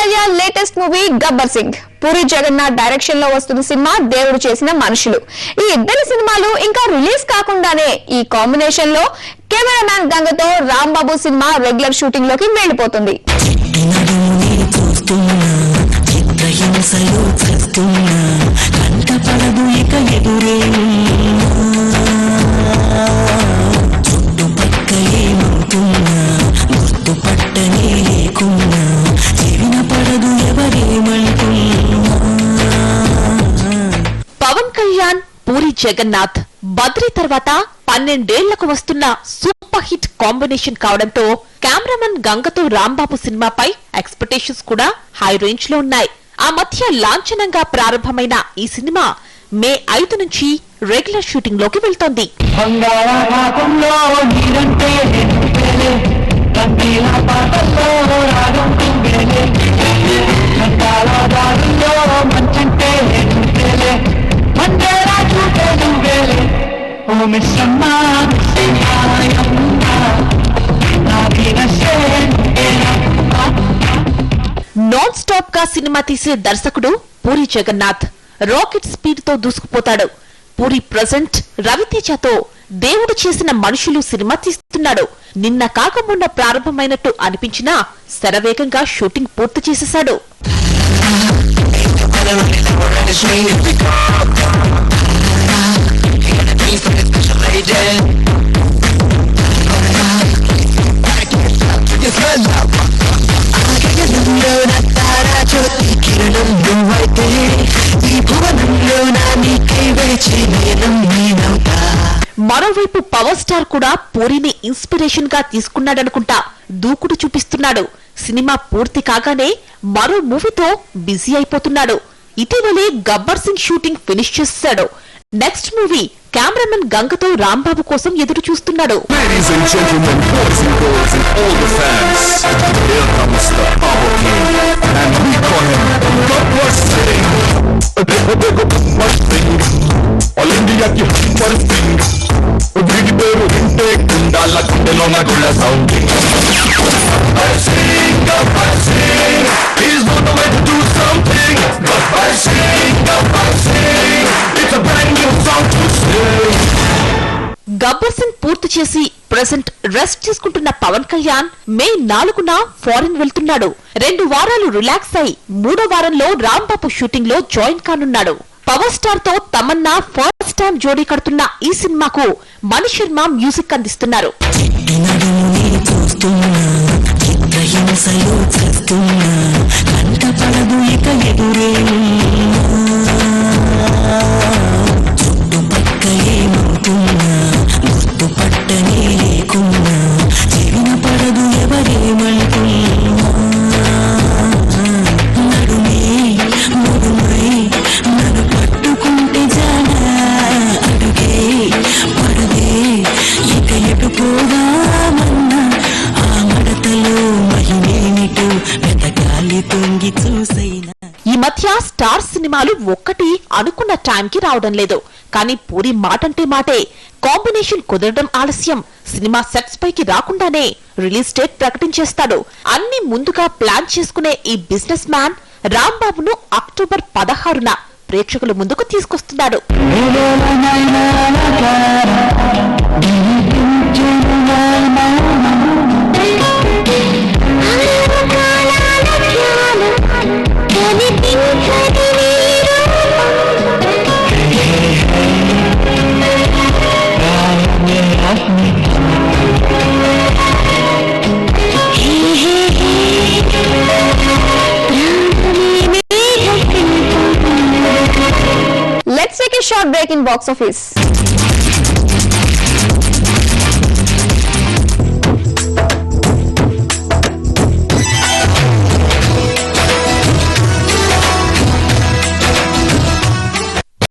Kalyan latest movie Gabbar Singh. Puri Jagannadh direction లో వస్తున్న cinema దేవుడు చేసిన మనుషులు. ఈ ఇద్దరి సినిమాలు ఇంకా రిలీజ్ కాకుండానే ఈ కాంబినేషన్ లో కెమెరామ్యాన్ గంగతో రాంబాబు సినిమా రెగ్యులర్ షూటింగ్ లోకి వెళ్లిపోతుంది. పవన్ కళ్యాణ్, పూరి జగన్నాథ్ బద్రీ తర్వాత 12 ఏళ్లకు వస్తున్న సూపర్ హిట్ కాంబినేషన్ కావడంతో కెమెరామన్ గంగతో రాంబాబు సినిమాపై ఎక్స్పెక్టేషన్స్ కూడా హై రేంజ్ లో ఉన్నాయి. ఆ మధ్య లాంఛనంగా ప్రారంభమైన ఈ సినిమా మే 5 నుంచి రెగ్యులర్ షూటింగ్ లోకి వెళ్తోంది. నాన్ స్టాప్ గా సినిమా తీసే దర్శకుడు పూరి జగన్నాథ్ రాకెట్ స్పీడ్ తో దూసుకుపోతాడు. పూరి ప్రెజెంట్ రవితేజతో దేవుడు చేసిన మనుషులు సినిమా తీస్తున్నాడు. నిన్న కాక మొన్న ప్రారంభమైనట్టు అనిపించినా శరవేగంగా షూటింగ్ పూర్తి చేసేశాడు. మరోవైపు పవర్ స్టార్ కూడా పూరిని ఇన్స్పిరేషన్ గా తీసుకున్నాడనుకుంటా దూకుడు చూపిస్తున్నాడు. సినిమా పూర్తి కాగానే మరో మూవీతో బిజీ అయిపోతున్నాడు. ఇటీవలే గబ్బర్ సింగ్ షూటింగ్ ఫినిష్ చేశాడు. నెక్స్ట్ మూవీ కెమెరామన్ గంగతో రాంబాబు కోసం ఎదురు చూస్తున్నాడు. గబ్బర్ సింగ్ పూర్తి చేసి ప్రెజెంట్ రెస్ట్ తీసుకుంటున్న పవన్ కళ్యాణ్ మే 4న ఫారిన్ వెళ్తున్నాడు. 2 వారాలు రిలాక్స్ అయి 3వ వారంలో రాంబాబు షూటింగ్ లో జాయిన్ కానున్నాడు. పవర్ స్టార్ తో తమన్నా ఫస్ట్ టైం జోడీ కడుతున్న ఈ సినిమాకు మణి శర్మ మ్యూజిక్ అందిస్తున్నారు. ఈ మధ్య స్టార్ సినిమాలు ఒక్కటి అనుకున్న టైంకి రావడం లేదు. కానీ పూరి మాటంటే మాటే. కాంబినేషన్ కుదరడం ఆలస్యం. సినిమా సెట్స్ పైకి రాకుండానే రిలీజ్ డేట్ ప్రకటించేస్తాడు. అన్ని ముందుగా ప్లాన్ చేసుకునే ఈ బిజినెస్ మ్యాన్ రాంబాబును అక్టోబర్ 16న ప్రేక్షకుల ముందుకు తీసుకొస్తున్నాడు. Let's take a short break in box office.